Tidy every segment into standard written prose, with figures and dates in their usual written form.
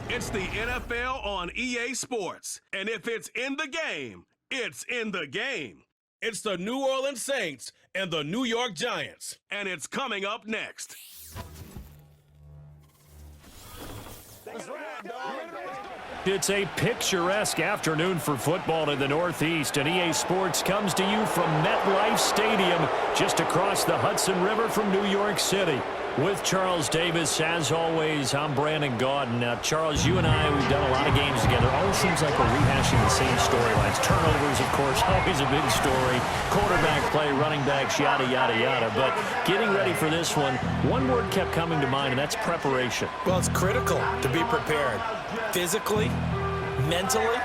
It's the NFL on EA Sports. And if it's in the game, it's in the game. It's the New Orleans Saints and the New York Giants. And it's coming up next. It's a picturesque afternoon for football in the Northeast, and EA Sports comes to you from MetLife Stadium, just across the Hudson River from New York City. With Charles Davis, as always, I'm Brandon Gaudin. Now, Charles, you and I, we've done a lot of games together. Always seems like we're rehashing the same storylines. Turnovers, of course, always a big story. Quarterback play, running backs, yada, yada, yada. But getting ready for this one word kept coming to mind, and that's preparation. Well, it's critical to be prepared. Physically, mentally.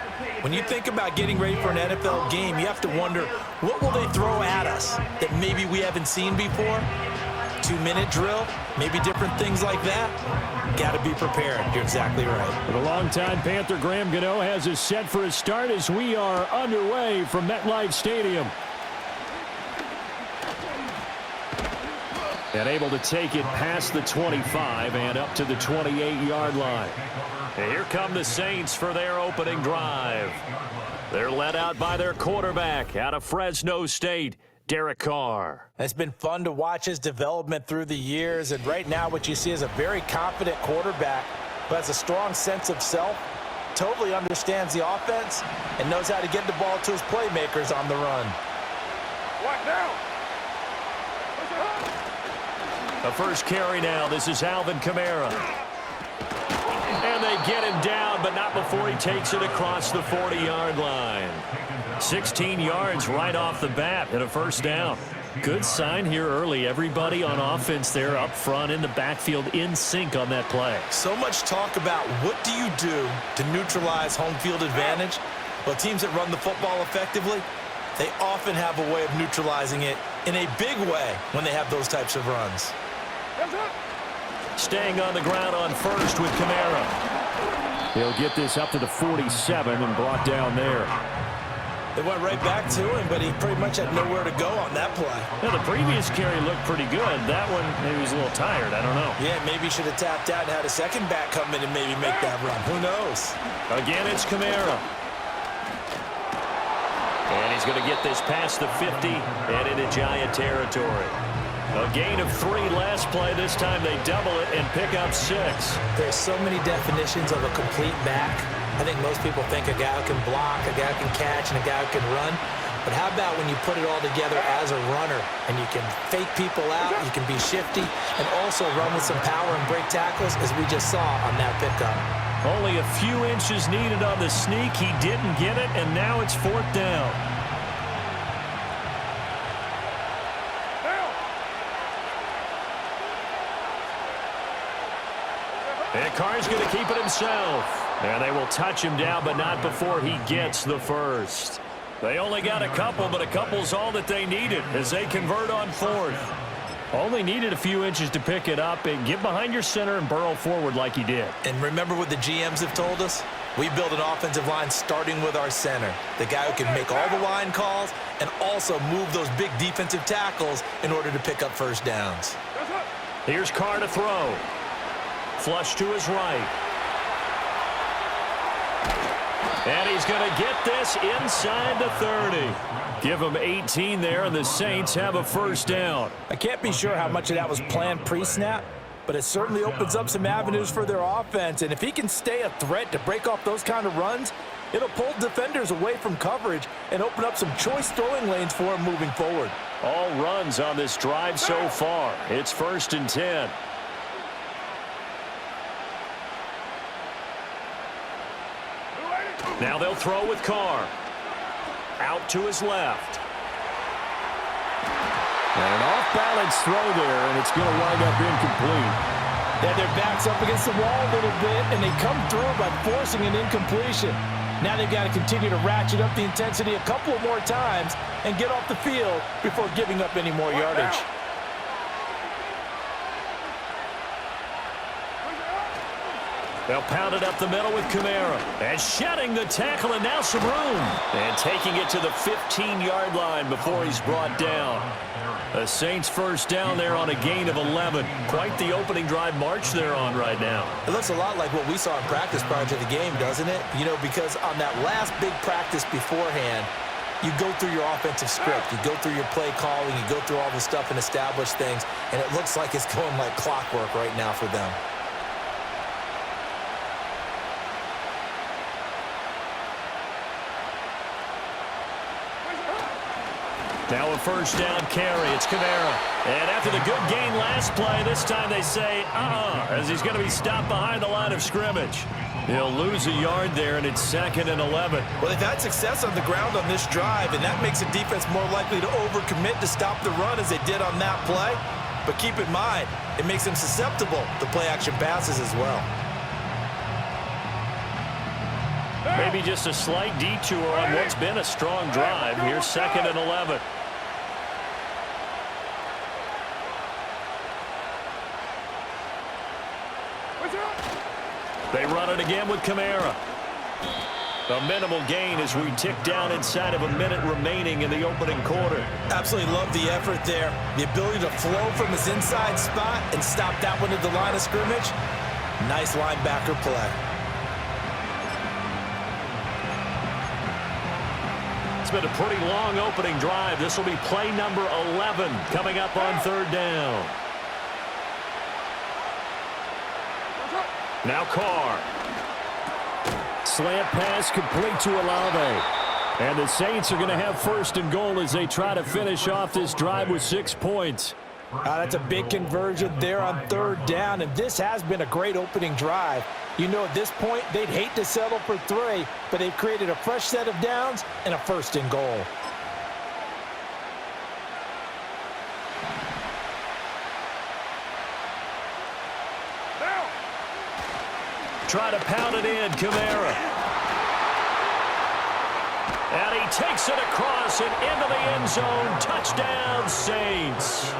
When you think about getting ready for an NFL game, you have to wonder, what will they throw at us that maybe we haven't seen before? 2-minute drill, maybe different things like that. Got to be prepared. You're exactly right. For the longtime Panther, Graham Gano has us set for a start as we are underway from MetLife Stadium. And able to take it past the 25 and up to the 28-yard line. And here come the Saints for their opening drive. They're led out by their quarterback out of Fresno State, Derek Carr. It's been fun to watch his development through the years, and right now what you see is a very confident quarterback who has a strong sense of self, totally understands the offense, and knows how to get the ball to his playmakers on the run. What now? The first carry now. This is Alvin Kamara. And they get him down, but not before he takes it across the 40-yard line. 16 yards right off the bat and a first down. Good sign here early. Everybody on offense there up front in the backfield in sync on that play. So much talk about what do you do to neutralize home field advantage? Well, teams that run the football effectively, they often have a way of neutralizing it in a big way when they have those types of runs. Staying on the ground on first with Kamara. He'll get this up to the 47 and brought down there. They went right back to him, but he pretty much had nowhere to go on that play. Now, the previous carry looked pretty good. That one, maybe he was a little tired. I don't know. Yeah, maybe he should have tapped out and had a second back come in and maybe make that run. Who knows? Again, it's Kamara. And he's going to get this past the 50 and into Giant territory. A gain of 3 last play. This time they double it and pick up 6. There's so many definitions of a complete back. I think most people think a guy who can block, a guy who can catch, and a guy who can run. But how about when you put it all together as a runner and you can fake people out, you can be shifty, and also run with some power and break tackles, as we just saw on that pickup. Only a few inches needed on the sneak. He didn't get it, and now it's 4th down. And Carr's going to keep it himself. And they will touch him down, but not before he gets the first. They only got a couple, but a couple's all that they needed as they convert on 4th. Only needed a few inches to pick it up and get behind your center and burrow forward like he did. And remember what the GMs have told us? We build an offensive line starting with our center, the guy who can make all the line calls and also move those big defensive tackles in order to pick up first downs. Here's Carr to throw. Flush to his right. And he's going to get this inside the 30. Give him 18 there, and the Saints have a first down. I can't be sure how much of that was planned pre-snap, but it certainly opens up some avenues for their offense. And if he can stay a threat to break off those kind of runs, it'll pull defenders away from coverage and open up some choice throwing lanes for him moving forward. All runs on this drive so far. It's 1st and 10. Now they'll throw with Carr. Out to his left. And an off-balance throw there, and it's going to wind up incomplete. Yeah, their back's up against the wall a little bit, and they come through by forcing an incompletion. Now they've got to continue to ratchet up the intensity a couple more times and get off the field before giving up any more yardage. They'll pound it up the middle with Kamara. And shedding the tackle, and now some room. And taking it to the 15-yard line before he's brought down. The Saints first down there on a gain of 11. Quite the opening drive march they're on right now. It looks a lot like what we saw in practice prior to the game, doesn't it? You know, because on that last big practice beforehand, you go through your offensive script. You go through your play calling. You go through all the stuff and establish things. And it looks like it's going like clockwork right now for them. Now a first down carry. It's Kamara. And after the good gain last play, this time they say, as he's going to be stopped behind the line of scrimmage. He'll lose a yard there, and it's 2nd and 11. Well, they've had success on the ground on this drive, and that makes a defense more likely to overcommit to stop the run as they did on that play. But keep in mind, it makes them susceptible to play-action passes as well. Maybe just a slight detour on what's been a strong drive. Here's 2nd and 11. They run it again with Kamara. A minimal gain as we tick down inside of a minute remaining in the opening quarter. Absolutely love the effort there. The ability to flow from his inside spot and stop that one at the line of scrimmage. Nice linebacker play. It's been a pretty long opening drive. This will be play number 11 coming up on 3rd down. Now Carr. Slant pass complete to Olave. And the Saints are going to have 1st and goal as they try to finish off this drive with 6 points. That's a big conversion there on 3rd down, and this has been a great opening drive. You know, at this point, they'd hate to settle for 3, but they've created a fresh set of downs and a 1st and goal. Try to pound it in, Kamara. And he takes it across and into the end zone. Touchdown, Saints.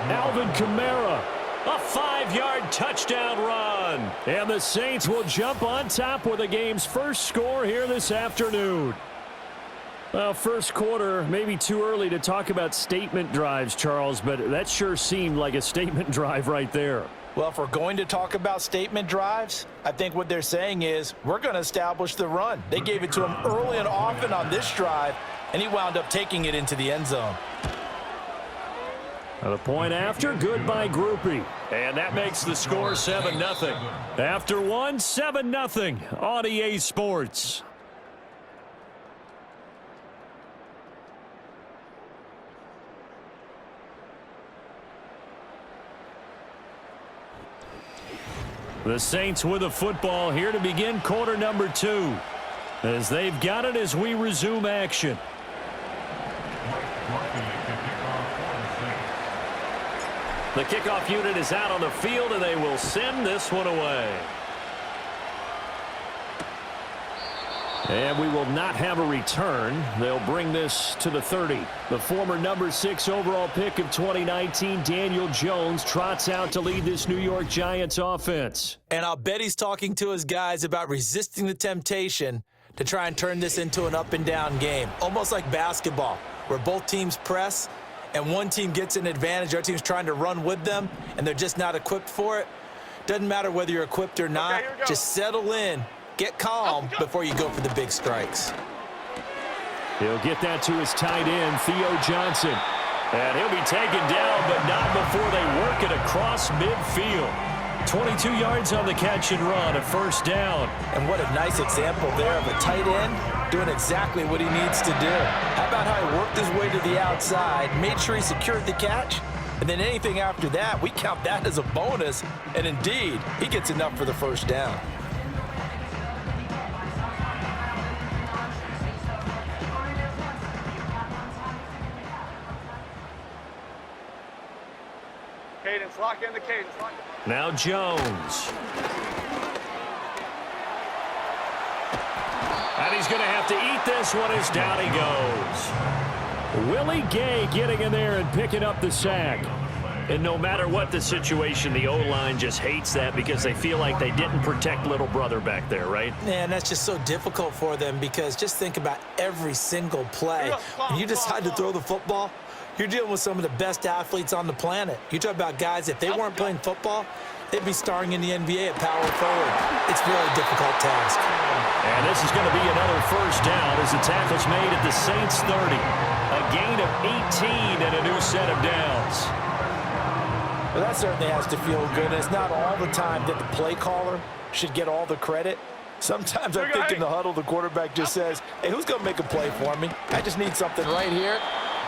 Alvin Kamara, a 5-yard touchdown run. And the Saints will jump on top with the game's first score here this afternoon. Well, first quarter, maybe too early to talk about statement drives, Charles, but that sure seemed like a statement drive right there. Well, if we're going to talk about statement drives, I think what they're saying is we're going to establish the run. They gave it to him early and often on this drive, and he wound up taking it into the end zone. The point after, good by Groupie. And that makes the score 7-0. After one, 7-0 on EA Sports. The Saints with the football here to begin quarter number 2. As they've got it as we resume action. The kickoff unit is out on the field, and they will send this one away. And we will not have a return. They'll bring this to the 30. The former number 6 overall pick of 2019, Daniel Jones, trots out to lead this New York Giants offense. And I'll bet he's talking to his guys about resisting the temptation to try and turn this into an up-and-down game. Almost like basketball, where both teams press, and one team gets an advantage, the other team's trying to run with them, and they're just not equipped for it. Doesn't matter whether you're equipped or not. Just settle in. Get calm before you go for the big strikes. He'll get that to his tight end, Theo Johnson. And he'll be taken down, but not before they work it across midfield. 22 yards on the catch and run, a first down. And what a nice example there of a tight end doing exactly what he needs to do. How about how he worked his way to the outside, made sure he secured the catch, and then anything after that, we count that as a bonus. And indeed, he gets enough for the first down. Cadence, lock in the cadence. Lock in. Now Jones. And he's going to have to eat this one as down he goes. Willie Gay getting in there and picking up the sack. And no matter what the situation, the O-line just hates that because they feel like they didn't protect little brother back there, right? Man, that's just so difficult for them because just think about every single play. When you decide to throw the football, you're dealing with some of the best athletes on the planet. You talk about guys, if they weren't playing football, they'd be starring in the NBA at power forward. It's really a difficult task. And this is going to be another first down as the tackle's made at the Saints 30. A gain of 18 and a new set of downs. Well, that certainly has to feel good. And it's not all the time that the play caller should get all the credit. Sometimes I think in the huddle, the quarterback just says, hey, who's going to make a play for me? I just need something right here.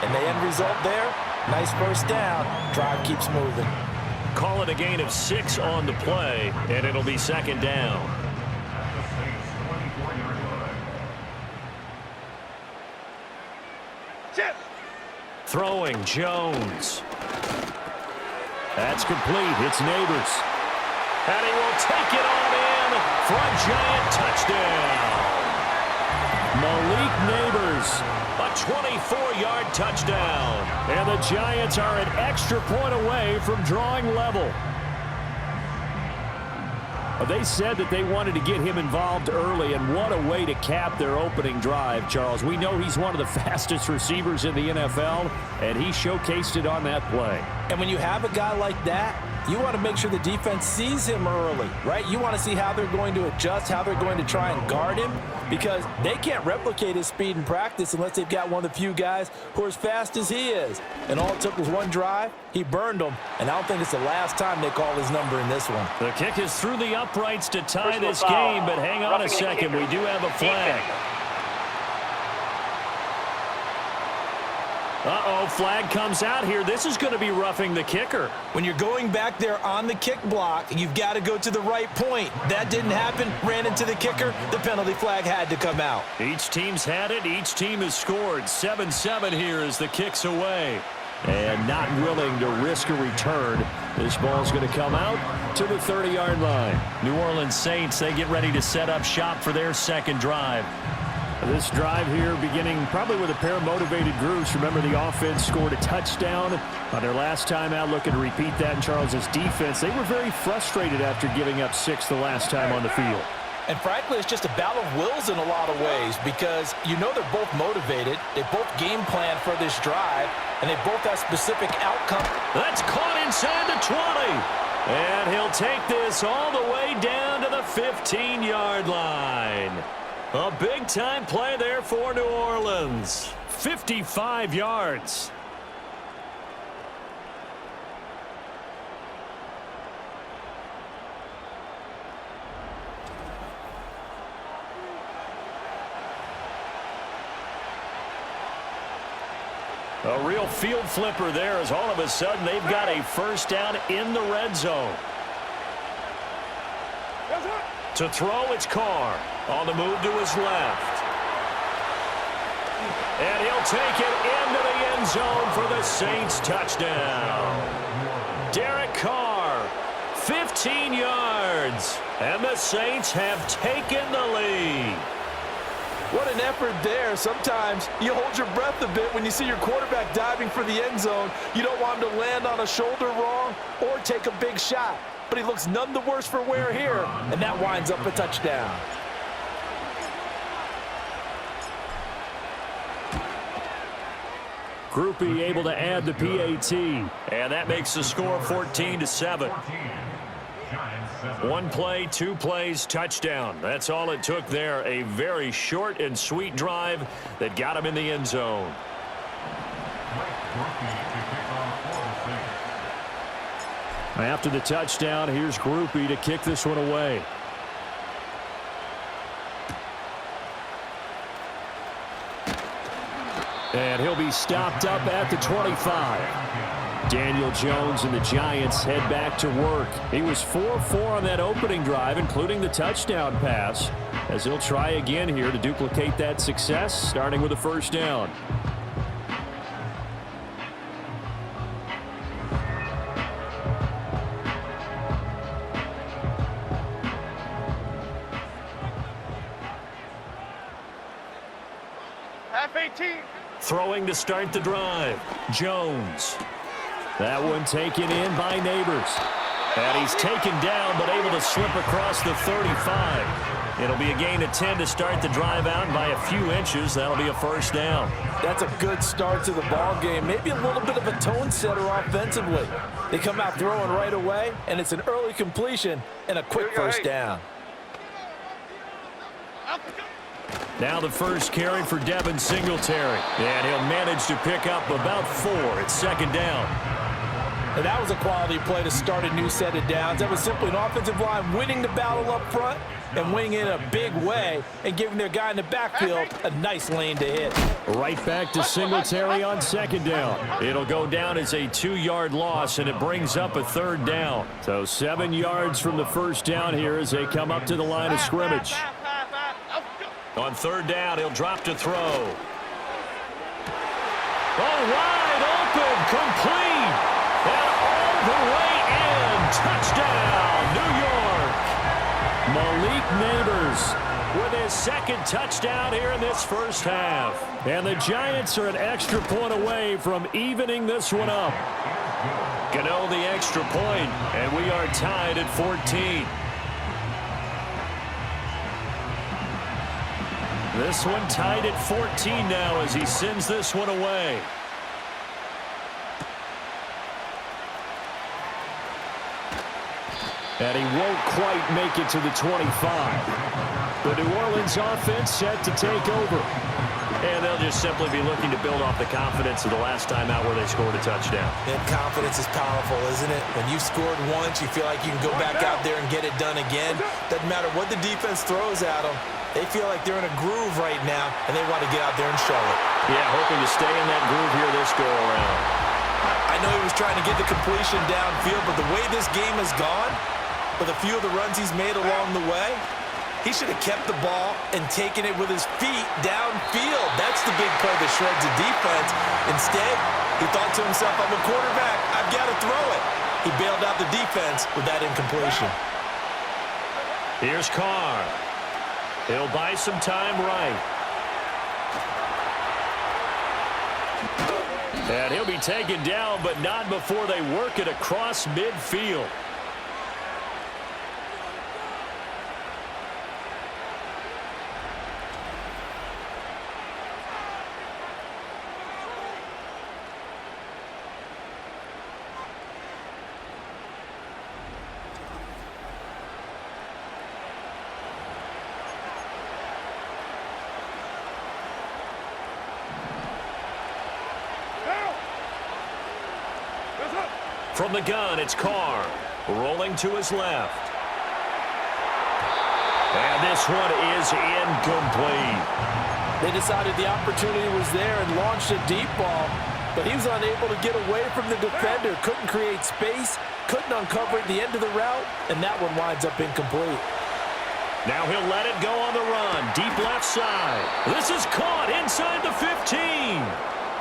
And the end result there, nice first down. Drive keeps moving. Call it a gain of 6 on the play, and it'll be second down. Chip. Throwing, Jones. That's complete. It's Neighbors. And he will take it on in for a giant touchdown. Malik Neighbors, a 24-yard touchdown. And the Giants are an extra point away from drawing level. They said that they wanted to get him involved early, and what a way to cap their opening drive, Charles. We know he's one of the fastest receivers in the NFL, and he showcased it on that play. And when you have a guy like that, you want to make sure the defense sees him early, right? You want to see how they're going to adjust, how they're going to try and guard him, because they can't replicate his speed in practice unless they've got one of the few guys who are as fast as he is. And all it took was one drive. He burned them, and I don't think it's the last time they call his number in this one. The kick is through the uprights to tie this game, but hang on a second. We do have a flag. Uh-oh, flag comes out here. This is going to be roughing the kicker. When you're going back there on the kick block, you've got to go to the right point. That didn't happen. Ran into the kicker. The penalty flag had to come out. Each team's had it. Each team has scored. 7-7 here as the kick's away. And not willing to risk a return. This ball's going to come out to the 30-yard line. New Orleans Saints, they get ready to set up shop for their second drive. This drive here beginning probably with a pair of motivated groups. Remember, the offense scored a touchdown on their last time out. Looking to repeat that in Charles's defense. They were very frustrated after giving up 6 the last time on the field. And frankly, it's just a battle of wills in a lot of ways because you know they're both motivated. They both game plan for this drive, and they both have specific outcome. That's caught inside the 20. And he'll take this all the way down to the 15-yard line. A big-time play there for New Orleans. 55 yards. A real field flipper there as all of a sudden they've got a first down in the red zone. To throw, it's Carr. On the move to his left. And he'll take it into the end zone for the Saints touchdown. Derek Carr, 15 yards. And the Saints have taken the lead. What an effort there. Sometimes you hold your breath a bit when you see your quarterback diving for the end zone. You don't want him to land on a shoulder wrong or take a big shot. But he looks none the worse for wear here, and that winds up a touchdown. Groupie able to add the PAT, and that makes the score 14-7. One play, 2 plays, touchdown. That's all it took there. A very short and sweet drive that got him in the end zone. After the touchdown, here's Groupie to kick this one away. And he'll be stopped up at the 25. Daniel Jones and the Giants head back to work. He was 4-4 on that opening drive, including the touchdown pass, as he'll try again here to duplicate that success, starting with a first down. Half 18. Throwing to start the drive. Jones. That one taken in by Neighbors. And he's taken down, but able to slip across the 35. It'll be a gain of 10 to start the drive out, and by a few inches, that'll be a first down. That's a good start to the ball game. Maybe a little bit of a tone setter offensively. They come out throwing right away, and it's an early completion and a quick first down. Now the first carry for Devin Singletary. And he'll manage to pick up about 4 at second down. And that was a quality play to start a new set of downs. That was simply an offensive line winning the battle up front and winning in a big way and giving their guy in the backfield a nice lane to hit. Right back to Singletary on second down. It'll go down as a 2-yard loss, and it brings up a third down. So 7 yards from the first down here as they come up to the line of scrimmage. On third down, he'll drop to throw. Oh, wide open, complete. And all the way in. Touchdown, New York. Malik Neighbors with his second touchdown here in this first half. And the Giants are an extra point away from evening this one up. Gano the extra point, and we are tied at 14. This one tied at 14 now as he sends this one away. And he won't quite make it to the 25. The New Orleans offense set to take over. And they'll just simply be looking to build off the confidence of the last time out where they scored a touchdown. And confidence is powerful, isn't it? When you scored once, you feel like you can go back out there and get it done again. Doesn't matter what the defense throws at them. They feel like they're in a groove right now, and they want to get out there and show it. Yeah, hoping to stay in that groove here this go-around. I know he was trying to get the completion downfield, but the way this game has gone, with a few of the runs he's made along the way, he should have kept the ball and taken it with his feet downfield. That's the big play that shreds the defense. Instead, he thought to himself, I'm a quarterback. I've got to throw it. He bailed out the defense with that incompletion. Here's Carr. He'll buy some time right. And he'll be taken down, but not before they work it across midfield. From the gun, it's Carr, rolling to his left. And this one is incomplete. They decided the opportunity was there and launched a deep ball, but he was unable to get away from the defender, couldn't create space, couldn't uncover at the end of the route, and that one winds up incomplete. Now he'll let it go on the run, deep left side. This is caught inside the 15.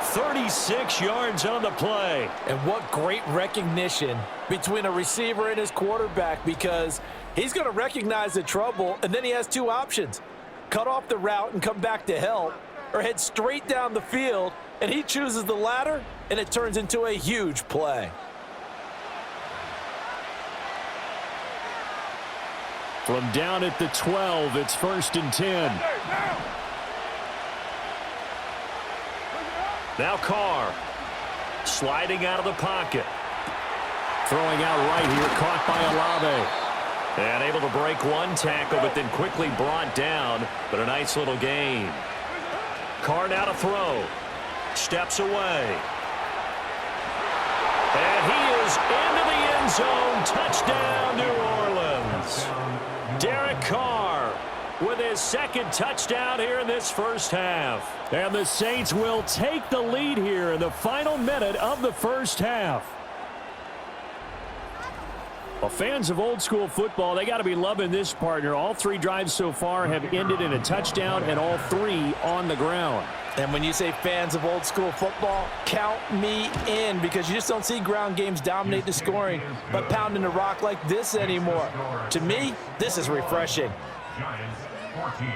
36 yards on the play. And what great recognition between a receiver and his quarterback, because he's going to recognize the trouble, and then he has two options. Cut off the route and come back to help, or head straight down the field, and he chooses the latter, and it turns into a huge play. From down at the 12, it's 1st and 10. Now Carr, sliding out of the pocket. Throwing out right here, caught by Olave. And able to break one tackle, but then quickly brought down, but a nice little gain. Carr now to throw. Steps away. And he is into the end zone. Touchdown, New Orleans. Derek Carr with his second touchdown here in this first half. And the Saints will take the lead here in the final minute of the first half. Well, fans of old school football, they got to be loving this partner. All 3 drives so far have ended in a touchdown, and all 3 on the ground. And when you say fans of old school football, count me in, because you just don't see ground games dominate the scoring, but pounding the rock like this anymore. To me, this is refreshing.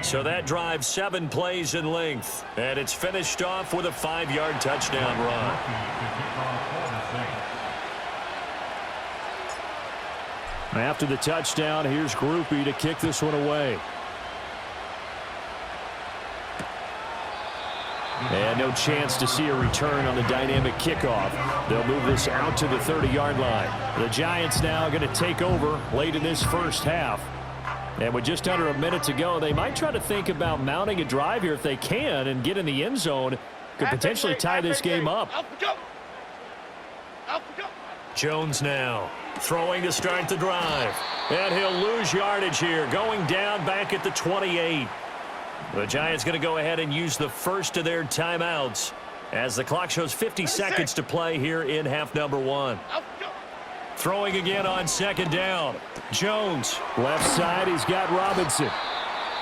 So that drive 7 plays in length, and it's finished off with a 5-yard touchdown run. After the touchdown, here's Groupie to kick this one away. And no chance to see a return on the dynamic kickoff. They'll move this out to the 30-yard line. The Giants now going to take over late in this first half. And with just under a minute to go, they might try to think about mounting a drive here if they can and get in the end zone. Could potentially tie this game up. Jones now throwing to start the drive. And he'll lose yardage here, going down back at the 28. The Giants going to go ahead and use the first of their timeouts as the clock shows 50 seconds to play here in half number 1. Throwing again on second down. Jones, left side, he's got Robinson.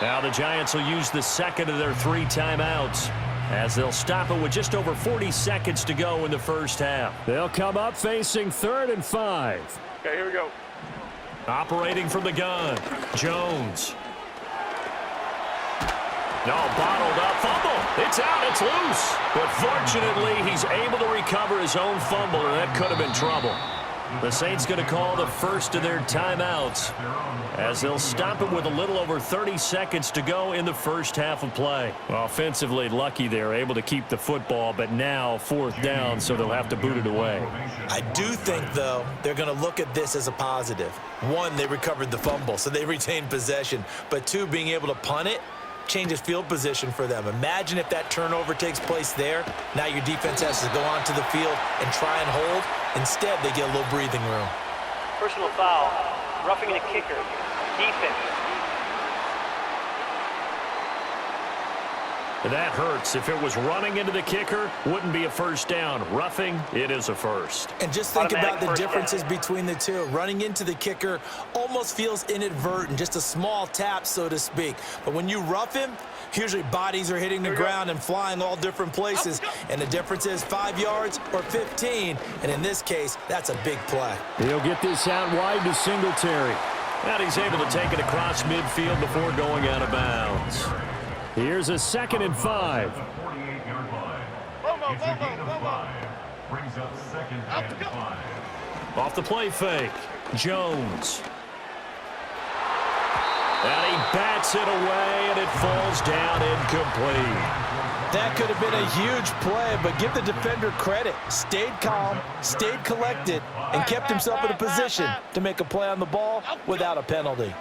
Now the Giants will use the second of their 3 timeouts as they'll stop it with just over 40 seconds to go in the first half. They'll come up facing 3rd and 5. Okay, here we go. Operating from the gun, Jones. No, bottled up, fumble. It's out, it's loose. But fortunately, he's able to recover his own fumble, or that could have been trouble. The Saints going to call the first of their timeouts as they'll stop it with a little over 30 seconds to go in the first half of play. Offensively, lucky they're able to keep the football, but now 4th down, so they'll have to boot it away. I do think, though, they're going to look at this as a positive. 1, they recovered the fumble, so they retained possession. But 2, being able to punt it changes field position for them. Imagine if that turnover takes place there. Now your defense has to go onto the field and try and hold. Instead, they get a little breathing room. Personal foul, roughing the kicker, defense. That hurts. If it was running into the kicker, wouldn't be a first down. Roughing, it is a first. And just think about the differences between the two. Running into the kicker almost feels inadvertent, just a small tap, so to speak. But when you rough him, usually bodies are hitting the ground and flying all different places. And the difference is 5 yards or 15. And in this case, that's a big play. He'll get this out wide to Singletary. And he's able to take it across midfield before going out of bounds. Here's a 2nd and 5. Brings up 2nd and 5. Off the play fake, Jones. And he bats it away, and it falls down incomplete. That could have been a huge play, but give the defender credit. Stayed calm, stayed collected, and kept himself in a position to make a play on the ball without a penalty.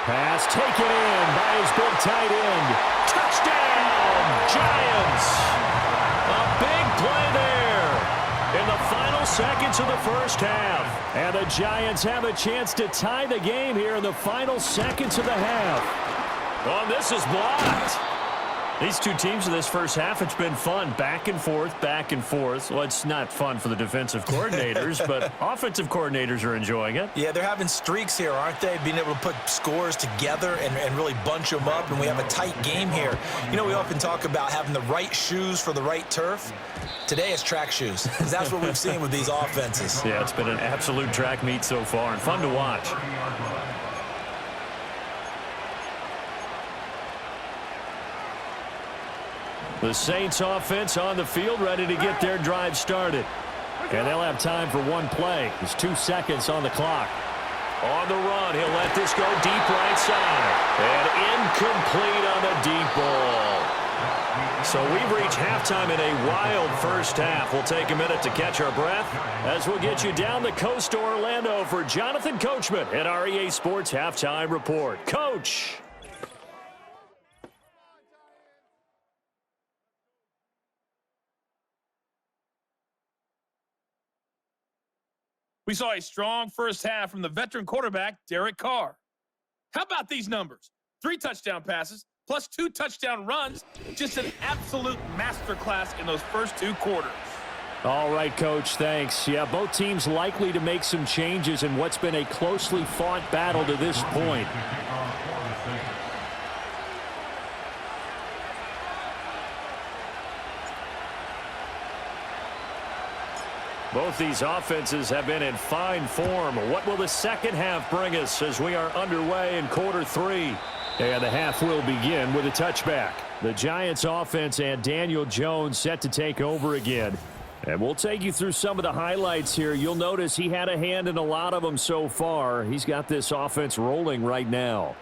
Pass taken in by his big tight end. Touchdown, Giants! A big play there in the final seconds of the first half. And the Giants have a chance to tie the game here in the final seconds of the half. Oh, this is blocked. These two teams in this first half, it's been fun. Back and forth, back and forth. Well, it's not fun for the defensive coordinators, but offensive coordinators are enjoying it. Yeah, they're having streaks here, aren't they? Being able to put scores together and really bunch them up, and we have a tight game here. You know, we often talk about having the right shoes for the right turf. Today it's track shoes, because that's what we've seen with these offenses. Yeah, it's been an absolute track meet so far, and fun to watch. The Saints offense on the field, ready to get their drive started. And they'll have time for one play. There's 2 seconds on the clock. On the run, he'll let this go deep right side. And incomplete on the deep ball. So we've reached halftime in a wild first half. We'll take a minute to catch our breath as we'll get you down the coast to Orlando for Jonathan Coachman at our EA Sports Halftime Report. Coach. We saw a strong first half from the veteran quarterback, Derek Carr. How about these numbers? 3 touchdown passes, plus 2 touchdown runs. Just an absolute masterclass in those first 2 quarters. All right, Coach, thanks. Yeah, both teams likely to make some changes in what's been a closely fought battle to this point. Both these offenses have been in fine form. What will the second half bring us as we are underway in quarter 3? And the half will begin with a touchback. The Giants offense and Daniel Jones set to take over again. And we'll take you through some of the highlights here. You'll notice he had a hand in a lot of them so far. He's got this offense rolling right now.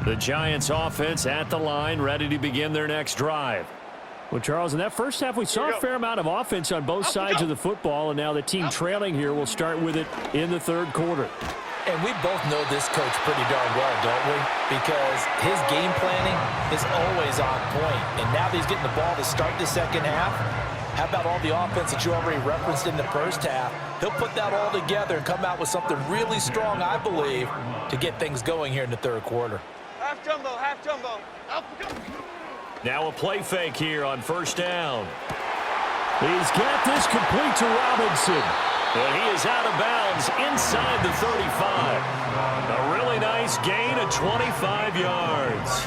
The Giants offense at the line, ready to begin their next drive. Well, Charles, in that first half, we saw a fair amount of offense on both sides of the football, and now the team trailing here will start with it in the third quarter. And we both know this coach pretty darn well, don't we? Because his game planning is always on point. And now that he's getting the ball to start the second half, how about all the offense that you already referenced in the first half? He'll put that all together and come out with something really strong, I believe, to get things going here in the third quarter. Half jumbo, half jumbo. Now a play fake here on first down. He's got this complete to Robinson. And he is out of bounds inside the 35. A really nice gain of 25 yards.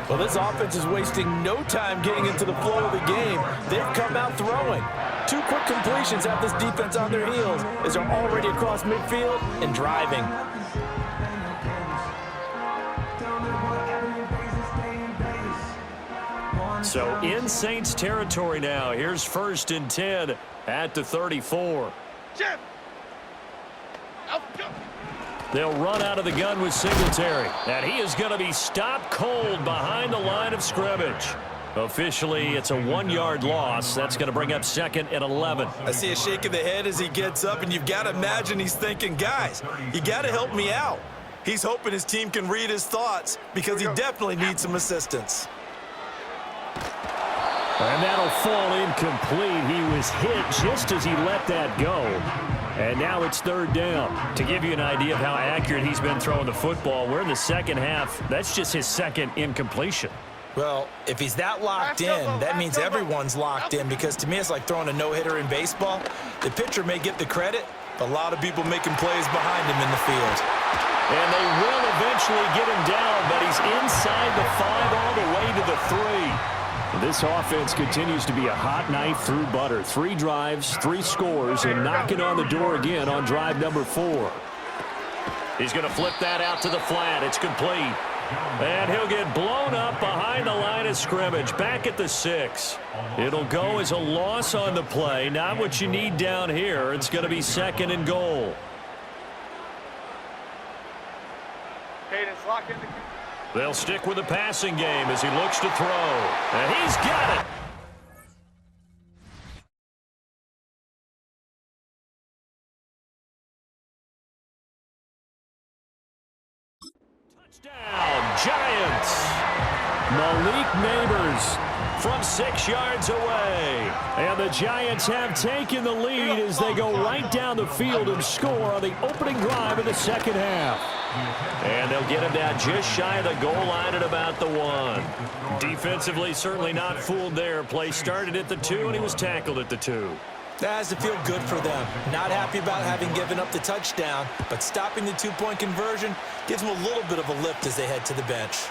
Well, this offense is wasting no time getting into the flow of the game. They've come out throwing. 2 quick completions have this defense on their heels as they're already across midfield and driving. So in Saints territory now. Here's 1st and 10 at the 34. Chip. They'll run out of the gun with Singletary. And he is going to be stopped cold behind the line of scrimmage. Officially, it's a 1-yard loss. That's going to bring up 2nd and 11. I see a shake of the head as he gets up, and you've got to imagine he's thinking, guys, you got to help me out. He's hoping his team can read his thoughts because he definitely needs some assistance. And that'll fall incomplete. He was hit just as he let that go. And now it's 3rd down. To give you an idea of how accurate he's been throwing the football, we're in the second half. That's just his 2nd incompletion. Well, if he's that locked in, that means everyone's locked in, because to me it's like throwing a no-hitter in baseball. The pitcher may get the credit, but a lot of people making plays behind him in the field. And they will eventually get him down, but he's inside the 5 all the way to the 3. This offense continues to be a hot knife through butter. 3 drives, 3 scores, and knocking on the door again on drive number 4. He's going to flip that out to the flat. It's complete. And he'll get blown up behind the line of scrimmage, back at the 6. It'll go as a loss on the play. Not what you need down here. It's going to be 2nd and goal. Cadence, lock in the... They'll stick with the passing game as he looks to throw. And he's got it. Touchdown, Giants. Malik Neighbors from 6 yards away. And the Giants have taken the lead as they go right down the field and score on the opening drive of the second half. And they'll get him down just shy of the goal line at about the 1. Defensively, certainly not fooled there. Play started at the 2, and he was tackled at the 2. That has to feel good for them. Not happy about having given up the touchdown, but stopping the 2-point conversion gives them a little bit of a lift as they head to the bench.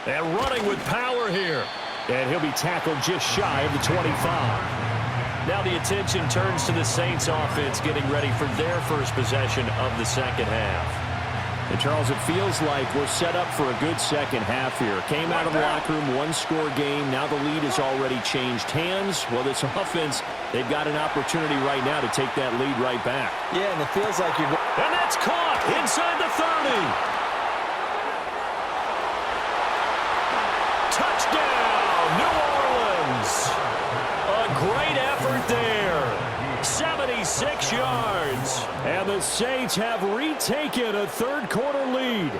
And running with power here. And he'll be tackled just shy of the 25. Now the attention turns to the Saints offense getting ready for their first possession of the second half. And Charles, it feels like we're set up for a good second half here. Came out of the locker room, 1-score game. Now the lead has already changed hands. Well, this offense, they've got an opportunity right now to take that lead right back. Yeah, and it feels like you're... And that's caught inside the 30. Touchdown, New Orleans. A great effort there. 76 yards. And the Saints have retaken a third-quarter lead.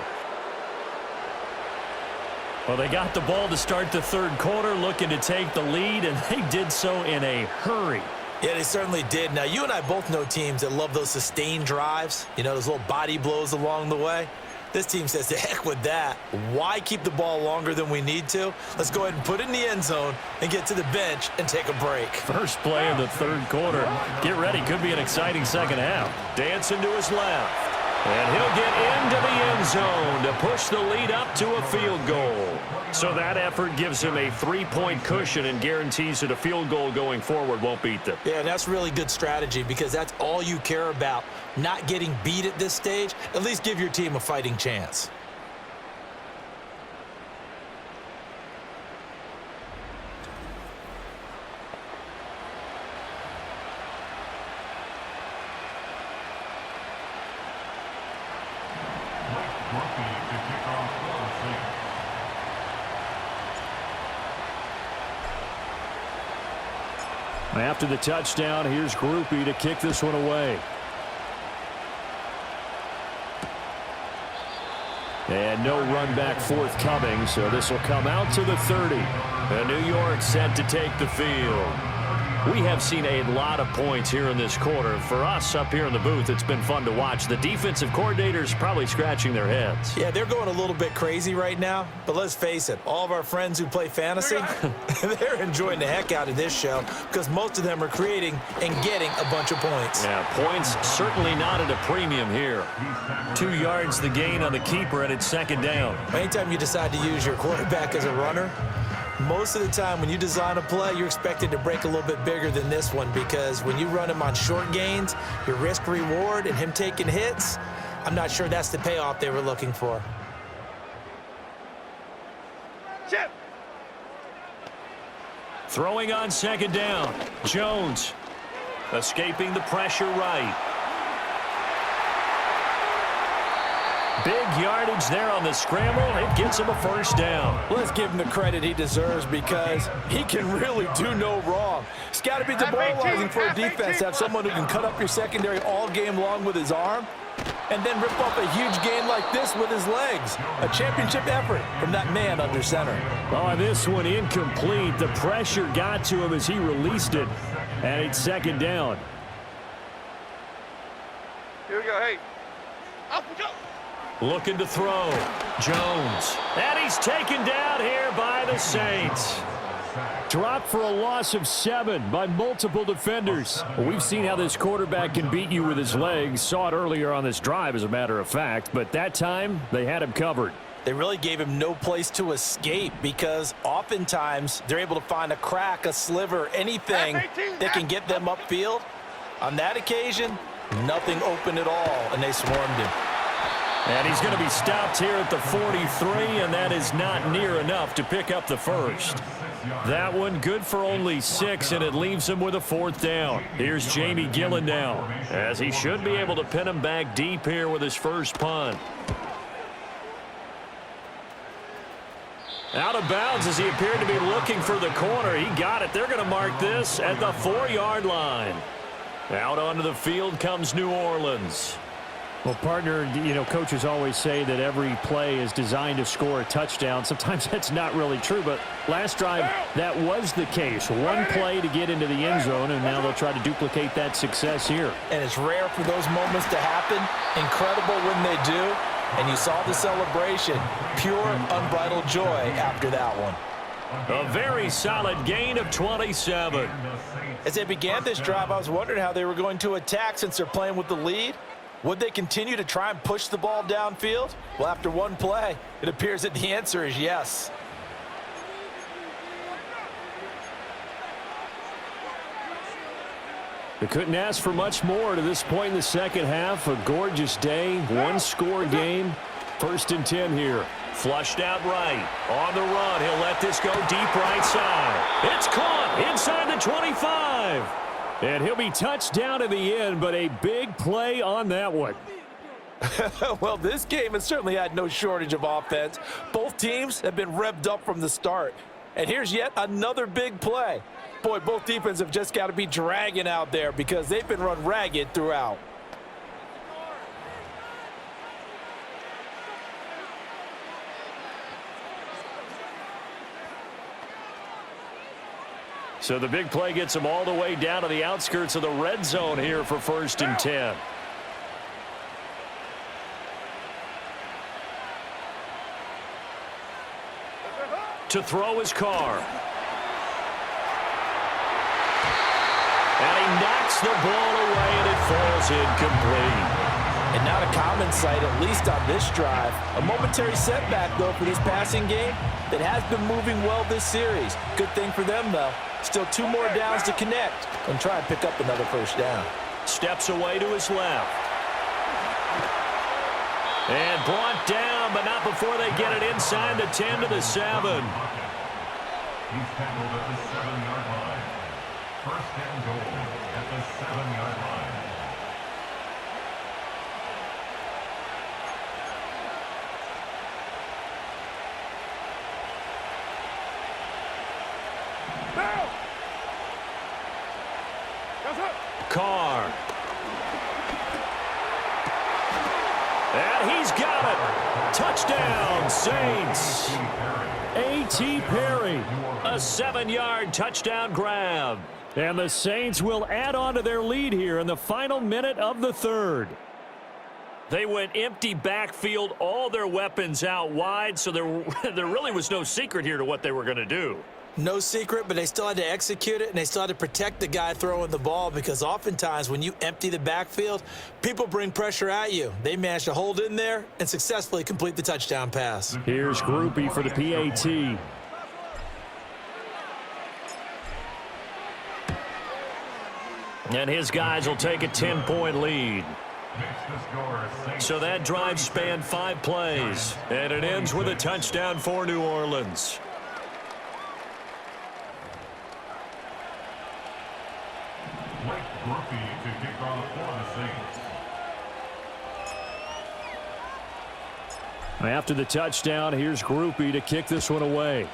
Well, they got the ball to start the third quarter, looking to take the lead, and they did so in a hurry. Yeah, they certainly did. Now, you and I both know teams that love those sustained drives, you know, those little body blows along the way. This team says, the heck with that. Why keep the ball longer than we need to? Let's go ahead and put it in the end zone and get to the bench and take a break. First play of the third quarter. Get ready. Could be an exciting second half. Dancing to his left. And he'll get into the end zone to push the lead up to a field goal. So that effort gives him a 3-point cushion and guarantees that a field goal going forward won't beat them. Yeah, and that's really good strategy because that's all you care about. Not getting beat at this stage. At least give your team a fighting chance. After the touchdown, here's Groupie to kick this one away. And no run back forthcoming, so this will come out to the 30. And New York set to take the field. We have seen a lot of points here in this quarter. For us up here in the booth, it's been fun to watch. The defensive coordinators probably scratching their heads. Yeah, they're going a little bit crazy right now. But let's face it, all of our friends who play fantasy, they're enjoying the heck out of this show because most of them are creating and getting a bunch of points. Yeah, points certainly not at a premium here. 2 yards the gain on the keeper, and it's second down. Anytime you decide to use your quarterback as a runner, most of the time when you design a play, you're expected to break a little bit bigger than this one because when you run him on short gains, your risk-reward and him taking hits, I'm not sure that's the payoff they were looking for. Chip. Throwing on second down. Jones escaping the pressure right. Big yardage there on the scramble. It gets him a first down. Let's give him the credit he deserves because he can really do no wrong. It's got to be demoralizing for a defense to have someone who can cut up your secondary all game long with his arm and then rip off a huge gain like this with his legs. A championship effort from that man under center. Oh, this one incomplete. The pressure got to him as he released it, and it's second down. Here we go. Hey. Up we go. Looking to throw. Jones. And he's taken down here by the Saints. Dropped for a loss of 7 by multiple defenders. Well, we've seen how this quarterback can beat you with his legs. Saw it earlier on this drive, as a matter of fact. But that time, they had him covered. They really gave him no place to escape because oftentimes they're able to find a crack, a sliver, anything that can get them upfield. On that occasion, nothing open at all, and they swarmed him. And he's going to be stopped here at the 43, and that is not near enough to pick up the first. That one good for only 6, and it leaves him with a fourth down. Here's Jamie Gillen now, as he should be able to pin him back deep here with his first punt. Out of bounds as he appeared to be looking for the corner. He got it. They're going to mark this at the 4-yard line. Out onto the field comes New Orleans. Well, partner, you know, coaches always say that every play is designed to score a touchdown. Sometimes that's not really true, but last drive, that was the case. One play to get into the end zone, and now they'll try to duplicate that success here. And it's rare for those moments to happen. Incredible when they do. And you saw the celebration. Pure, unbridled joy after that one. A very solid gain of 27. As they began this drive, I was wondering how they were going to attack since they're playing with the lead. Would they continue to try and push the ball downfield? Well, after one play, it appears that the answer is yes. They couldn't ask for much more to this point in the second half. A gorgeous day, one-score game. 1st and 10 here. Flushed out right. On the run, he'll let this go deep right side. It's caught inside the 25. And he'll be touched down in the end, but a big play on that one. Well, this game has certainly had no shortage of offense. Both teams have been revved up from the start. And here's yet another big play. Boy, both defenses have just got to be dragging out there because they've been run ragged throughout. So the big play gets them all the way down to the outskirts of the red zone here for 1st and 10. To throw his car. And he knocks the ball away, and it falls incomplete. And not a common sight, at least on this drive. A momentary setback, though, for this passing game that has been moving well this series. Good thing for them, though. Still 2 more downs to connect and try and pick up another first down. Steps away to his left. And brought down, but not before they get it inside the 10 to the 7. He's tackled at the 7-yard line. First and goal at the 7-yard line. Carr. And he's got it. Touchdown, Saints. A.T. Perry. A 7-yard touchdown grab. And the Saints will add on to their lead here in the final minute of the third. They went empty backfield, all their weapons out wide, so there really was no secret here to what they were going to do. No secret, but they still had to execute it, and they still had to protect the guy throwing the ball because oftentimes when you empty the backfield, people bring pressure at you. They managed to hold in there and successfully complete the touchdown pass. Here's Groupie for the PAT. And his guys will take a 10-point lead. So that drive spanned 5 plays, and it ends with a touchdown for New Orleans. To kick off for the Saints. After the touchdown, here's Groupie to kick this one away.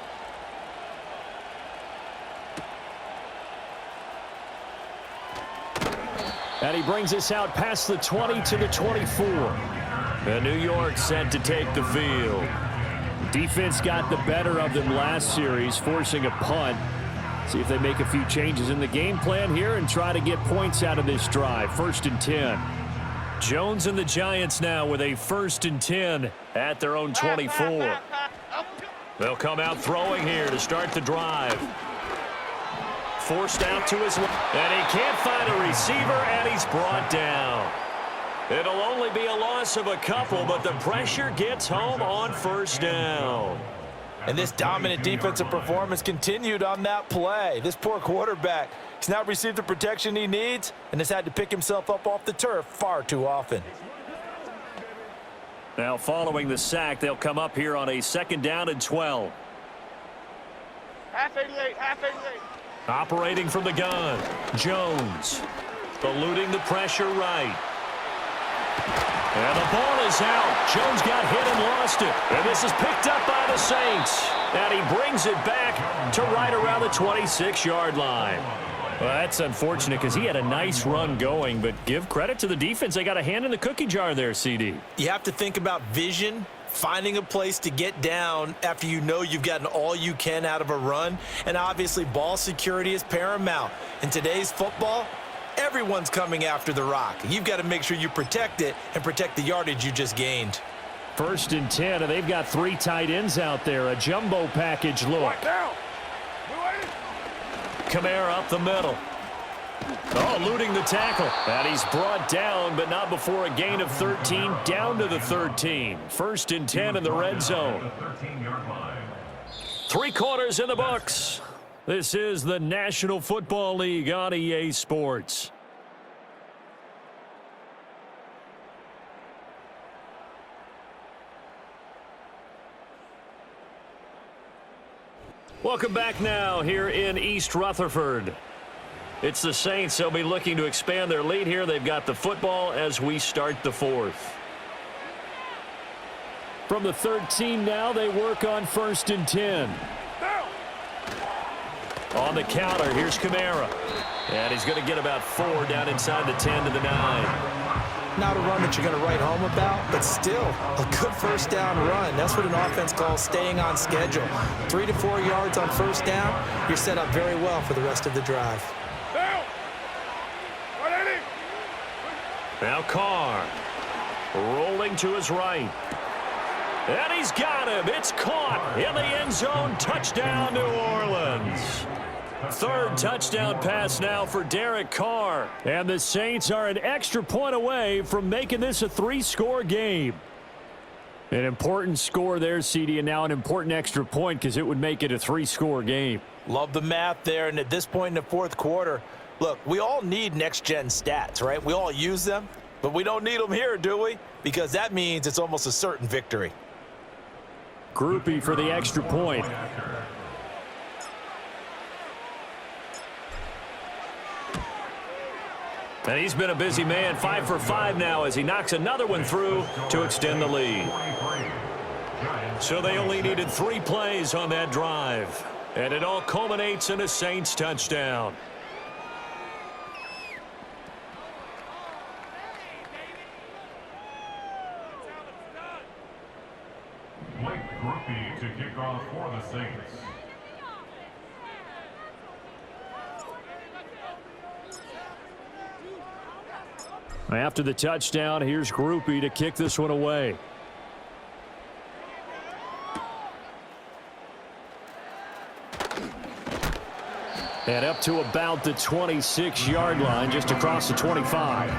And he brings us out past the 20 to the 24. And New York set to take the field. Defense got the better of them last series, forcing a punt. See if they make a few changes in the game plan here and try to get points out of this drive. 1st and 10. Jones and the Giants now with a 1st and 10 at their own 24. They'll come out throwing here to start the drive. Forced out to his left, and he can't find a receiver, and he's brought down. It'll only be a loss of a couple, but the pressure gets home on 1st down. And this dominant defensive performance continued on that play. This poor quarterback has not received the protection he needs and has had to pick himself up off the turf far too often. Now following the sack, they'll come up here on a 2nd down and 12. Half 88, half 88. Operating from the gun, Jones. Eluding the pressure right. And the ball is out. Jones got hit and lost it. And this is picked up by the Saints. And he brings it back to right around the 26-yard line. Well, that's unfortunate because he had a nice run going, but give credit to the defense. They got a hand in the cookie jar there, CD. You have to think about vision, finding a place to get down after you know you've gotten all you can out of a run. And obviously, ball security is paramount. In today's football, everyone's coming after the rock. You've got to make sure you protect it and protect the yardage you just gained. 1st and 10, and they've got 3 tight ends out there. A jumbo package look. Kamara up the middle. Oh, eluding the tackle. And he's brought down, but not before a gain of 13, down to the 13. 1st and 10 in the red zone. 3 quarters in the books. This is the National Football League on EA Sports. Welcome back now here in East Rutherford. It's the Saints. They'll be looking to expand their lead here. They've got the football as we start the 4th. From the 13 now, they work on 1st and 10. On the counter, here's Kamara. And he's going to get about 4 down inside the 10 to the 9. Not a run that you're going to write home about, but still a good 1st down run. That's what an offense calls staying on schedule. 3 to 4 yards on 1st down, you're set up very well for the rest of the drive. Now Carr rolling to his right. And he's got him. It's caught in the end zone. Touchdown, New Orleans. Third touchdown pass now for Derek Carr. And the Saints are an extra point away from making this a 3-score game. An important score there, CD, and now an important extra point because it would make it a 3-score game. Love the math there, and at this point in the fourth quarter, look, we all need next-gen stats, right? We all use them, but we don't need them here, do we? Because that means it's almost a certain victory. Groupie for the extra point. And he's been a busy man, 5 for 5 now as he knocks another one through to extend the lead. So they only needed 3 plays on that drive. And it all culminates in a Saints touchdown. Blake Groupie to kick off for the Saints. After the touchdown, here's Groupie to kick this one away. And up to about the 26-yard line, just across the 25.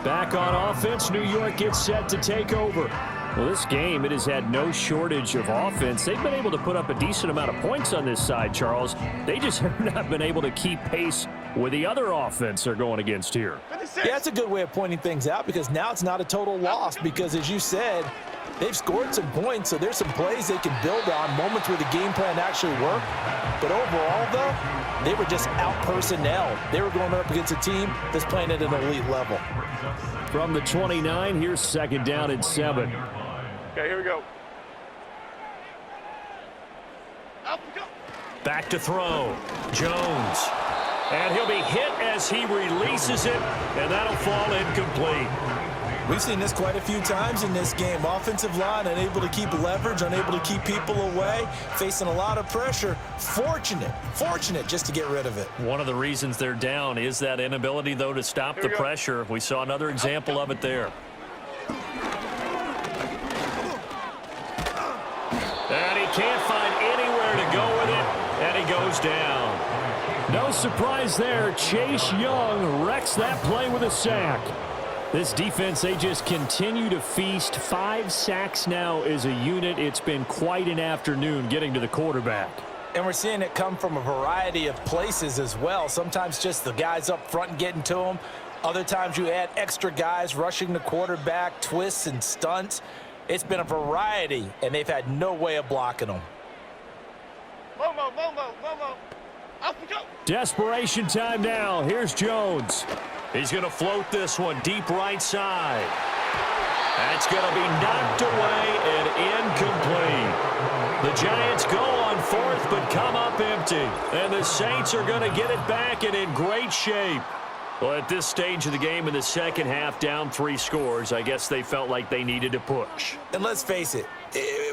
Back on offense, New York gets set to take over. Well, this game, it has had no shortage of offense. They've been able to put up a decent amount of points on this side, Charles. They just have not been able to keep pace with the other offense they're going against here. Yeah, that's a good way of pointing things out because now it's not a total loss because, as you said, they've scored some points, so there's some plays they can build on, moments where the game plan actually worked. But overall, though, they were just out-personnel. They were going up against a team that's playing at an elite level. From the 29, here's second down and 7. Okay, here we go. Back to throw. Jones. And he'll be hit as he releases it, and that'll fall incomplete. We've seen this quite a few times in this game. Offensive line unable to keep leverage, unable to keep people away, facing a lot of pressure. Fortunate just to get rid of it. One of the reasons they're down is that inability, though, to stop the pressure. We saw another example of it there. And he can't find anywhere to go with it, and he goes down. No surprise there. Chase Young wrecks that play with a sack. This defense, they just continue to feast. 5 sacks now as a unit. It's been quite an afternoon getting to the quarterback. And we're seeing it come from a variety of places as well. Sometimes just the guys up front and getting to them. Other times you add extra guys rushing the quarterback, twists and stunts. It's been a variety, and they've had no way of blocking them. Momo. Off we go. Desperation time now. Here's Jones. He's going to float this one deep right side. That's going to be knocked away and incomplete. The Giants go on 4th but come up empty. And the Saints are going to get it back and in great shape. Well, at this stage of the game in the second half, down 3 scores, I guess they felt like they needed to push. And let's face it,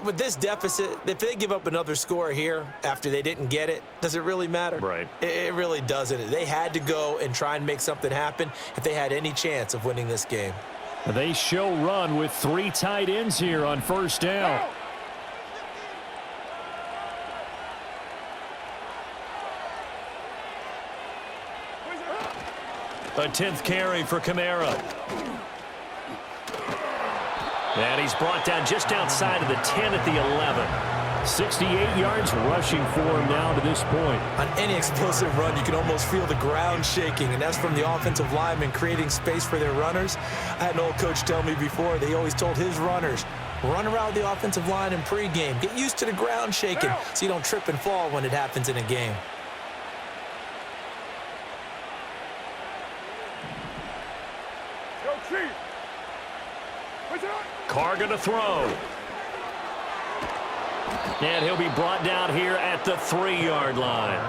with this deficit, if they give up another score here after they didn't get it, does it really matter? Right. It really doesn't. They had to go and try and make something happen if they had any chance of winning this game. They show run with 3 tight ends here on first down. A 10th carry for Kamara. And he's brought down just outside of the 10 at the 11. 68 yards rushing for him now to this point. On any explosive run, you can almost feel the ground shaking, and that's from the offensive linemen creating space for their runners. I had an old coach tell me before, they always told his runners, run around the offensive line in pregame. Get used to the ground shaking so you don't trip and fall when it happens in a game. Carr going to throw. And he'll be brought down here at the 3-yard line.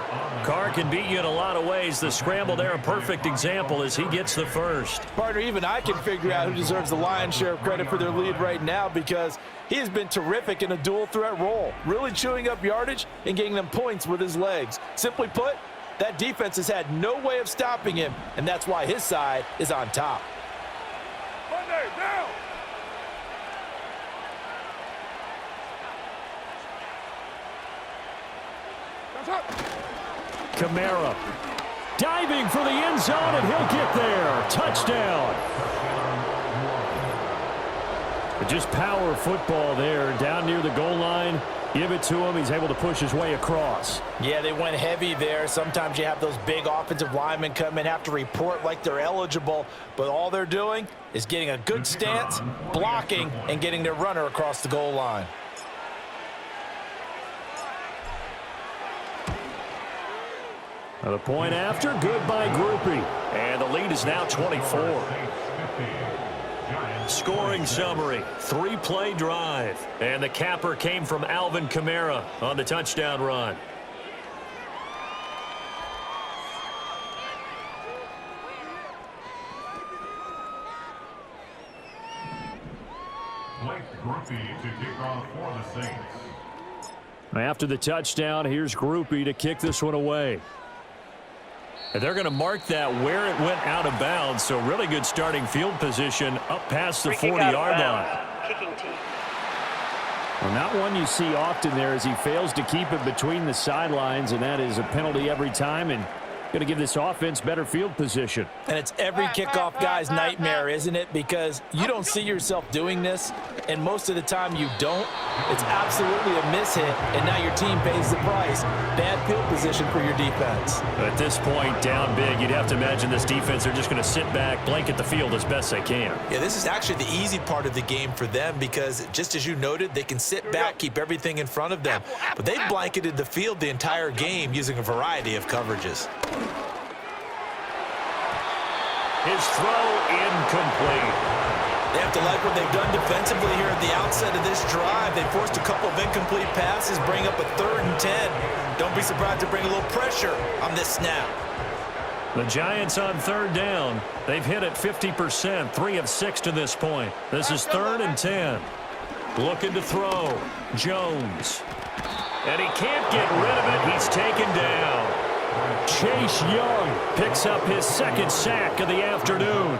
Carr can beat you in a lot of ways. The scramble there, a perfect example as he gets the first. Partner, even I can figure out who deserves the lion's share of credit for their lead right now because he has been terrific in a dual threat role, really chewing up yardage and getting them points with his legs. Simply put, that defense has had no way of stopping him, and that's why his side is on top. Monday, down. Kamara diving for the end zone, and he'll get there. Touchdown. Just power football there down near the goal line. Give it to him. He's able to push his way across. Yeah, they went heavy there. Sometimes you have those big offensive linemen come in, have to report like they're eligible, but all they're doing is getting a good stance, blocking, and getting their runner across the goal line. The point after, good by Groupie. And the lead is now 24. Scoring summary, 3-play drive. And the capper came from Alvin Kamara on the touchdown run. Blake Groupie to kick off for the Saints. After the touchdown, here's Groupie to kick this one away. And they're going to mark that where it went out of bounds, so really good starting field position up past the 40-yard line. Kicking team. Well, not one you see often there as he fails to keep it between the sidelines, and that is a penalty every time, and going to give this offense better field position. And it's every kickoff guy's nightmare, isn't it? Because you don't see yourself doing this, and most of the time you don't. It's absolutely a mishit, and now your team pays the price. Bad field position for your defense. At this point, down big, you'd have to imagine this defense, they're just going to sit back, blanket the field as best they can. Yeah, this is actually the easy part of the game for them because, just as you noted, they can sit back, keep everything in front of them. But they've blanketed the field the entire game using a variety of coverages. His throw incomplete. They have to like what they've done defensively here at the outset of this drive. They forced a couple of incomplete passes, bring up a 3rd and 10. Don't be surprised to bring a little pressure on this snap. The Giants on 3rd down. They've hit it 50%, 3 of 6 to this point. This is 3rd and 10. Looking to throw. Jones. And he can't get rid of it. He's taken down. Chase Young picks up his 2nd sack of the afternoon.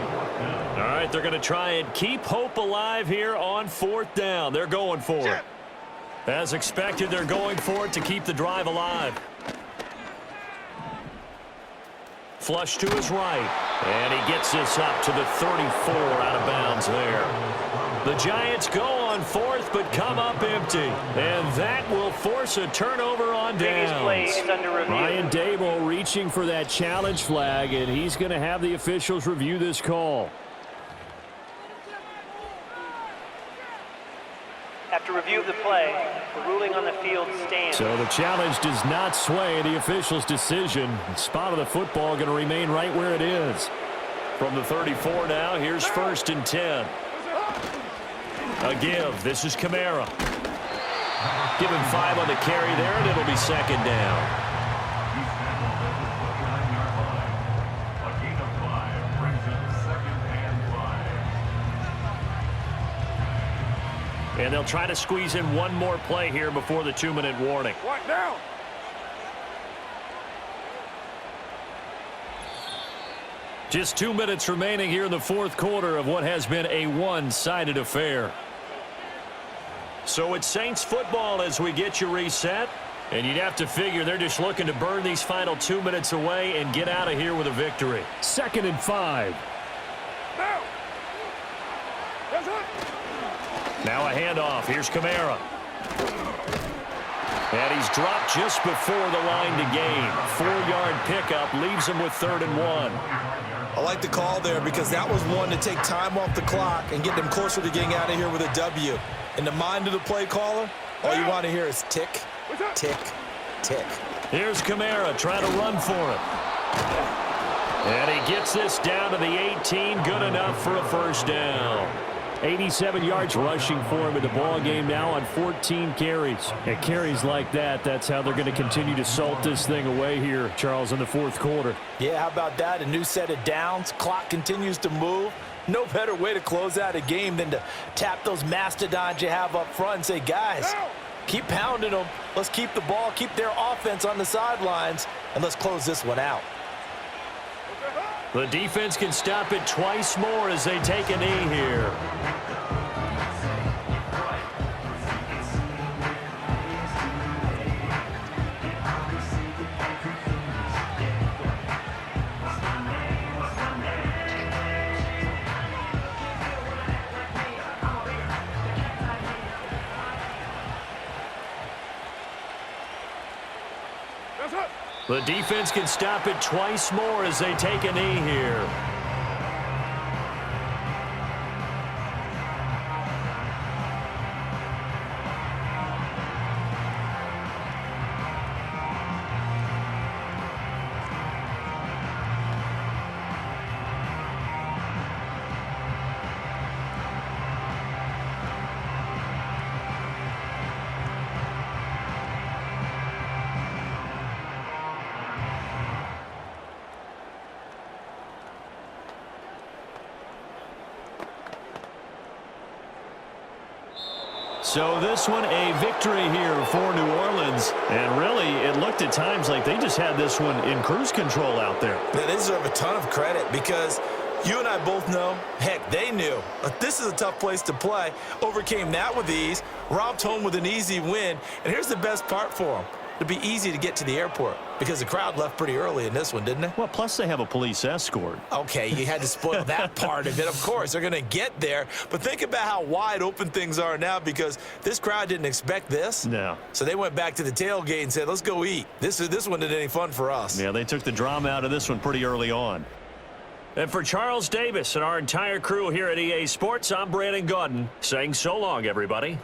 All right, they're going to try and keep hope alive here on 4th down. They're going for it. As expected, they're going for it to keep the drive alive. Flush to his right. And he gets this up to the 34 out of bounds there. The Giants go on 4th, but come up empty. And that will force a turnover on downs. Play is under review. Ryan Dable reaching for that challenge flag, and he's going to have the officials review this call. After review of the play, the ruling on the field stands. So the challenge does not sway the official's decision. The spot of the football going to remain right where it is. From the 34 now, here's 1st and 10. A give. This is Kamara. Give him 5 on the carry there, and it'll be 2nd down. A gain of 5 brings in 2nd and 5. And they'll try to squeeze in one more play here before the 2-minute warning. What down? Just 2 minutes remaining here in the 4th quarter of what has been a one-sided affair. So it's Saints football as we get you reset. And you'd have to figure they're just looking to burn these final 2 minutes away and get out of here with a victory. 2nd and 5. Now. That's it. Now a handoff. Here's Kamara. And he's dropped just before the line to gain. 4-yard pickup leaves him with 3rd and 1. I like the call there because that was one to take time off the clock and get them closer to getting out of here with a W. In the mind of the play caller, all you want to hear is tick, tick, tick. Here's Kamara trying to run for it. And he gets this down to the 18. Good enough for a 1st down. 87 yards rushing for him in the ball game now on 14 carries. And carries like that, that's how they're going to continue to salt this thing away here, Charles, in the 4th quarter. Yeah, how about that? A new set of downs. Clock continues to move. No better way to close out a game than to tap those mastodons you have up front and say, guys, keep pounding them. Let's keep the ball, keep their offense on the sidelines, and let's close this one out. The defense can stop it twice more as they take a knee here. The defense can stop it twice more as they take a knee here. So this one a victory here for New Orleans. And really, it looked at times like they just had this one in cruise control out there. They deserve a ton of credit because you and I both know, heck, they knew. This is a tough place to play. Overcame that with ease, romped home with an easy win. And here's the best part for them. It'd be easy to get to the airport because the crowd left pretty early in this one, didn't it? Well, plus they have a police escort. Okay, you had to spoil that part of it. Of course, they're going to get there. But think about how wide open things are now because this crowd didn't expect this. No. So they went back to the tailgate and said, let's go eat. This one isn't any fun for us. Yeah, they took the drama out of this one pretty early on. And for Charles Davis and our entire crew here at EA Sports, I'm Brandon Gaudin saying so long, everybody.